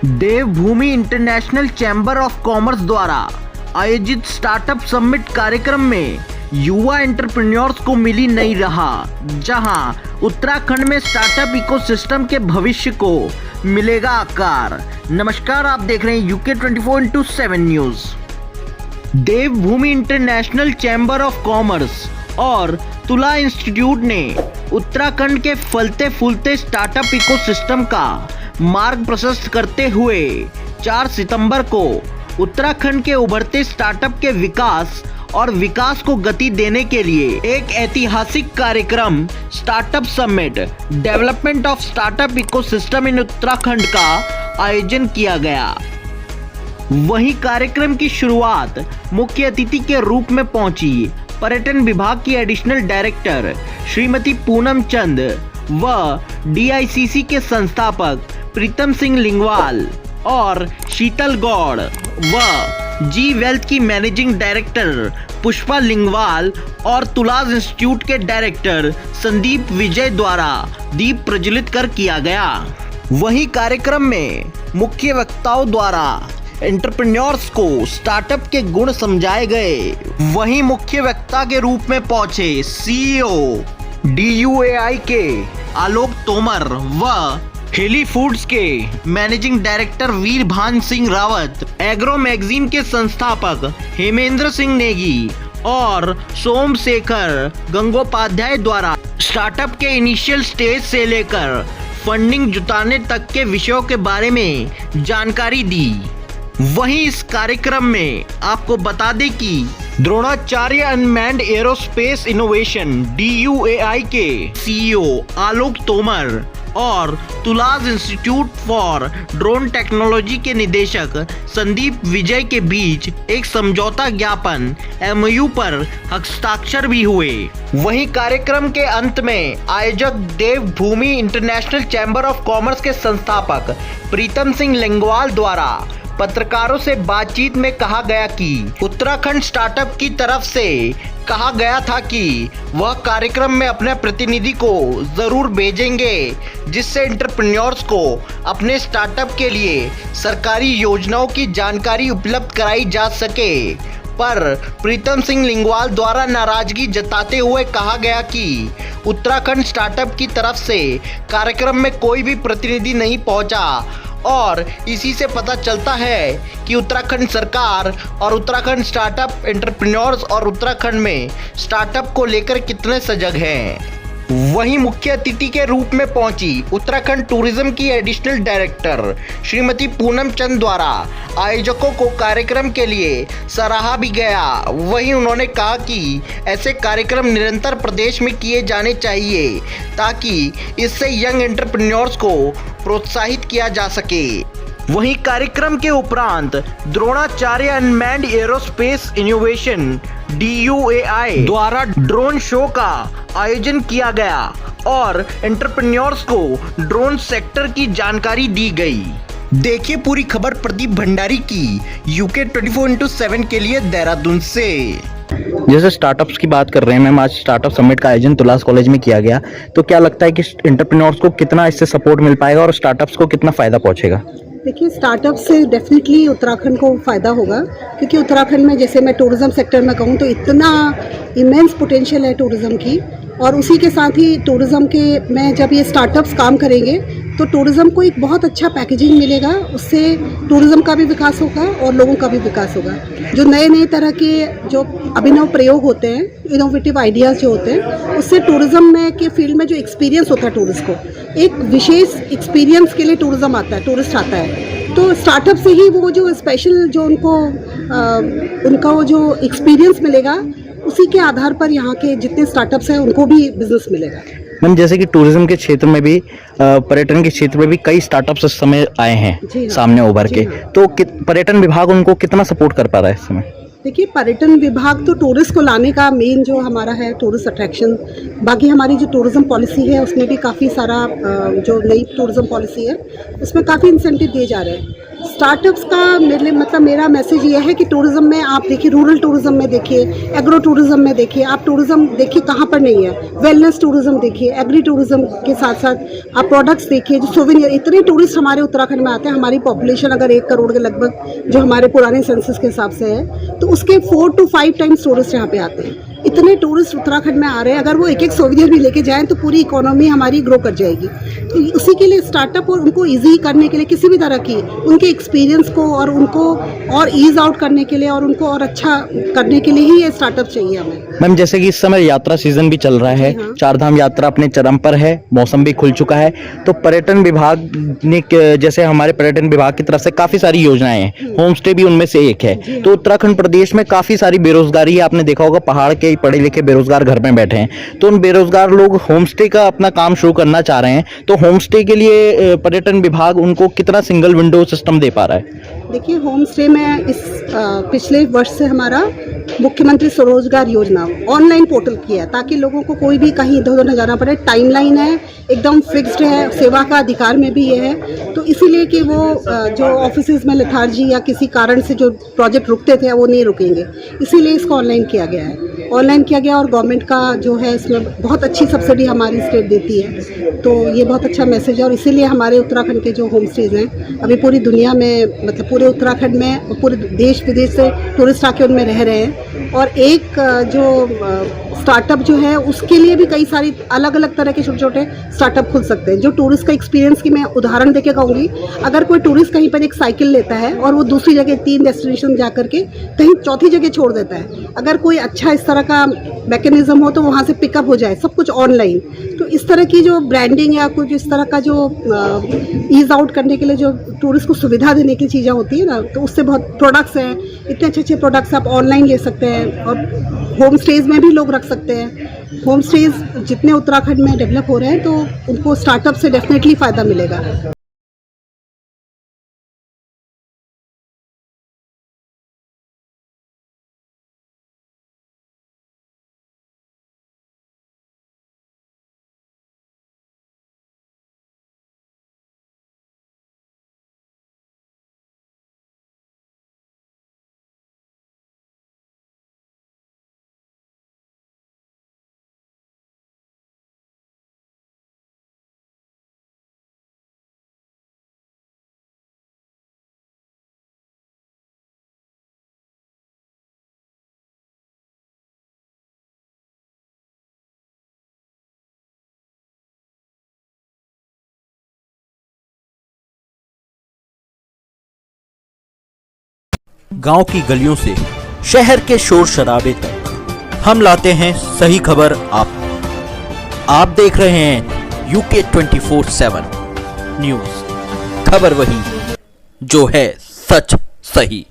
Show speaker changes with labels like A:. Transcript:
A: Devbhoomi international chamber of commerce द्वारा आयोजित startup summit कार्यक्रम में युवा एंटरप्रेन्योर्स को मिली नई राह, जहां उत्तराखंड में स्टार्टअप इकोसिस्टम के भविष्य को मिलेगा आकार। नमस्कार, आप देख रहे हैं UK 24/7 news. Devbhoomi international chamber of commerce और तुला इंस्टीट्यूट ने उत्तराखंड के फलते फूलते स्टार्टअप इकोसिस्टम का मार्ग प्रशस्त करते हुए 4 सितंबर को उत्तराखंड के उभरते स्टार्टअप के विकास को गति देने के लिए एक ऐतिहासिक कार्यक्रम startup summit development of startup ecosystem इन उत्तराखंड का आयोजन किया गया। वहीं कार्यक्रम की शुरुआत मुख्य अतिथि के रूप में पहुंची पर्यटन विभाग की एडिशनल डायरेक्टर श्रीमती पूनम चंद व डीआईसीसी के संस्थापक प्रीतम सिंह लिंगवाल और शीतल गौड़ व जी वेल्थ की मैनेजिंग डायरेक्टर पुष्पा लिंगवाल और तुलाज इंस्टीट्यूट के डायरेक्टर संदीप विजय द्वारा दीप प्रज्वलित कर किया गया। वहीं कार्यक्रम में मुख्य वक्ताओं द्वारा एंटरप्रेन्योर्स को स्टार्टअप के गुण समझाए गए। वहीं मुख्य वक्ता के रूप में पहुंचे सीईओ DUAI के आलोक तोमर व हेली फूड्स के managing director Virbhan Singh Rawat, agro magazine के संस्थापक हेमेंद्र सिंह नेगी और सोमशेखर गंगोपाध्याय द्वारा स्टार्टअप के इनिशियल स्टेज से लेकर फंडिंग जुटाने तक के विषयों के बारे में जानकारी दी। वहीं इस कार्यक्रम में आपको बता दें कि Dronacharya unmanned aerospace innovation DUAI के CEO आलोक तोमर और तुलाज इंस्टीट्यूट फॉर ड्रोन टेक्नोलॉजी के निदेशक संदीप विजय के बीच एक समझौता ज्ञापन MOU पर हस्ताक्षर भी हुए। वहीं कार्यक्रम के अंत में आयोजक देवभूमि इंटरनेशनल चैम्बर ऑफ कॉमर्स के संस्थापक प्रीतम सिंह लिंगवाल द्वारा पत्रकारों से बातचीत में कहा गया कि उत्तराखंड स्टार्टअप की तरफ से कहा गया था कि वह कार्यक्रम में अपने प्रतिनिधि को जरूर भेजेंगे, जिससे एंटरप्रेन्योर्स को अपने स्टार्टअप के लिए सरकारी योजनाओं की जानकारी उपलब्ध कराई जा सके। पर प्रीतम सिंह लिंगवाल द्वारा नाराजगी जताते हुए कहा गया कि उत्तराखंड स्टार्टअप की तरफ से कार्यक्रम में कोई भी प्रतिनिधि नहीं पहुंचा और इसी से पता चलता है कि उत्तराखंड सरकार और उत्तराखंड स्टार्टअप एंटरप्रेन्योर्स और उत्तराखंड में स्टार्टअप को लेकर कितने सजग हैं। वहीं मुख्य अतिथि के रूप में पहुंची उत्तराखंड टूरिज्म की एडिशनल डायरेक्टर श्रीमती पूनम चंद द्वारा आयोजकों को कार्यक्रम के लिए सराहा भी गया। वहीं उन्होंने कहा कि ऐसे कार्यक्रम निरंतर प्रदेश में किए जाने चाहिए ताकि इससे यंग एंटरप्रेन्योर्स को प्रोत्साहित किया जा सके। वहीं कार्यक्रम के उपरांत Dronacharya unmanned aerospace innovation DUAI द्वारा ड्रोन शो का आयोजन किया गया और एंटरप्रेन्योर्स को ड्रोन सेक्टर की जानकारी दी गई। देखिए पूरी खबर प्रदीप भंडारी की यूके 24/7 के लिए देहरादून से।
B: जैसे स्टार्टअप्स की बात कर रहे हैं मैम, आज स्टार्टअप समिट का आयोजन तुलास कॉलेज में किया गया, तो क्या लगता है कि एंटरप्रेन्योर्स को कितना इससे सपोर्ट मिल पाएगा और स्टार्टअप्स को कितना फायदा पहुंचेगा?
C: देखिए, स्टार्टअप से डेफिनेटली उत्तराखंड को फ़ायदा होगा, क्योंकि उत्तराखंड में जैसे मैं टूरिज़्म सेक्टर में कहूँ तो इतना इमेंस पोटेंशियल है टूरिज़्म की, और उसी के साथ ही टूरिज़्म के में जब ये स्टार्टअप्स काम करेंगे तो टूरिज़्म को एक बहुत अच्छा पैकेजिंग मिलेगा, उससे टूरिज़्म का भी विकास होगा और लोगों का भी विकास होगा। जो नए नए तरह के जो अभिनव प्रयोग होते हैं, इनोवेटिव आइडियाज़ जो होते हैं, उससे टूरिज़्म में के फील्ड में जो एक्सपीरियंस होता है टूरिस्ट को, एक विशेष एक्सपीरियंस के लिए टूरिज़्म आता है, टूरिस्ट आता है। तो स्टार्टअप से ही वो जो स्पेशल जो उनका वो जो एक्सपीरियंस मिलेगा, उसी के आधार पर यहाँ के जितने स्टार्टअप्स हैं उनको भी बिजनेस मिलेगा।
B: मैम, जैसे कि टूरिज्म के क्षेत्र में भी पर्यटन के क्षेत्र में भी कई स्टार्टअप्स इस समय आए हैं सामने उभर के, तो पर्यटन विभाग उनको कितना सपोर्ट कर पा रहा है इस समय?
C: देखिए, पर्यटन विभाग तो टूरिस्ट को लाने का मेन जो हमारा है टूरिस्ट अट्रैक्शन, बाकी हमारी जो टूरिज्म पॉलिसी है उसमें भी काफ़ी सारा जो नई टूरिज्म पॉलिसी है उसमें काफ़ी इंसेंटिव दिए जा रहे हैं। स्टार्टअप्स का मेरे मतलब मेरा मैसेज ये है कि टूरिज्म में आप देखिए, रूरल टूरिज्म में देखिए, एग्रो टूरिज्म में देखिए, आप टूरिज्म देखिए कहाँ पर नहीं है, वेलनेस टूरिज्म देखिए, एग्री टूरिज्म के साथ साथ आप प्रोडक्ट्स देखिए, जो सोवेनियर, इतने टूरिस्ट हमारे उत्तराखंड में आते हैं। हमारी पॉपुलेशन अगर 1 करोड़ के लगभग जो हमारे पुराने सेंसस के हिसाब से है, तो उसके 4 to 5 टाइम्स टूरिस्ट यहाँ पे आते हैं। इतने टूरिस्ट उत्तराखंड में आ रहे हैं, अगर वो एक सोवेनियर भी लेके जाएं तो पूरी इकोनॉमी हमारी ग्रो कर जाएगी। तो उसी के लिए स्टार्टअप और उनको इजी करने के लिए किसी भी तरह की उनके एक्सपीरियंस को और उनको और ईज आउट करने के लिए और उनको और अच्छा करने के लिए ही ये स्टार्टअप चाहिए हमें।
B: मैम, जैसे कि इस समय यात्रा सीजन भी चल रहा है,
C: जी हाँ।
B: चारधाम यात्रा अपने चरम पर है, मौसम भी खुल चुका है, तो पर्यटन विभाग ने जैसे हमारे पर्यटन विभाग की तरफ से काफी सारी योजनाएं हैं, होम स्टे भी उनमें से एक है। तो उत्तराखंड प्रदेश में काफी सारी बेरोजगारी है, आपने देखा होगा पहाड़ के पढ़े लिखे बेरोजगार घर में बैठे हैं, तो उन बेरोजगार लोग होम स्टे का अपना काम शुरू करना चाह रहे हैं, तो होम स्टे के लिए पर्यटन विभाग उनको कितना सिंगल विंडो सिस्टम दे पा रहा है?
C: देखिए, होम स्टे में इस पिछले वर्ष से हमारा मुख्यमंत्री स्वरोजगार योजना ऑनलाइन पोर्टल किया है, ताकि लोगों को कोई भी कहीं इधर उधर न जाना पड़े। टाइमलाइन है, एकदम फिक्स्ड है, सेवा का अधिकार में भी ये है, तो इसीलिए कि वो जो ऑफिसेज में लेथार्जी या किसी कारण से जो प्रोजेक्ट रुकते थे वो नहीं रुकेंगे, इसीलिए इसको ऑनलाइन किया गया है। ऑनलाइन किया गया और गवर्नमेंट का जो है इसमें बहुत अच्छी सब्सिडी हमारी स्टेट देती है, तो ये बहुत अच्छा मैसेज है। और इसीलिए हमारे उत्तराखंड के जो होम स्टेज हैं अभी पूरी दुनिया में, मतलब पूरे उत्तराखंड में और पूरे देश विदेश से टूरिस्ट आके उनमें रह रहे हैं। और एक जो स्टार्टअप जो है उसके लिए भी कई सारी अलग अलग तरह के छोटे छोटे स्टार्टअप खुल सकते हैं। जो टूरिस्ट का एक्सपीरियंस की मैं उदाहरण देके कहूँगी, अगर कोई टूरिस्ट कहीं पर एक साइकिल लेता है और वो दूसरी जगह 3 डेस्टिनेशन जा करके कहीं चौथी जगह छोड़ देता है, अगर कोई अच्छा इस तरह का मैकेनिज्म हो तो वहाँ से पिकअप हो जाए, सब कुछ ऑनलाइन। तो इस तरह की जो ब्रांडिंग या कुछ इस तरह का जो ईज आउट करने के लिए जो टूरिस्ट को सुविधा देने की चीज़ें होती है ना, तो उससे बहुत प्रोडक्ट्स हैं, इतने अच्छे अच्छे प्रोडक्ट्स आप ऑनलाइन ले सकते हैं। और होम स्टेज में भी लोग रख सकते हैं। होम स्टेज जितने उत्तराखंड में डेवलप हो रहे हैं, तो उनको स्टार्टअप से डेफिनेटली फ़ायदा मिलेगा।
D: गांव की गलियों से शहर के शोर शराबे तक हम लाते हैं सही खबर आप देख रहे हैं यूके 24/7 न्यूज। खबर वही जो है सच सही।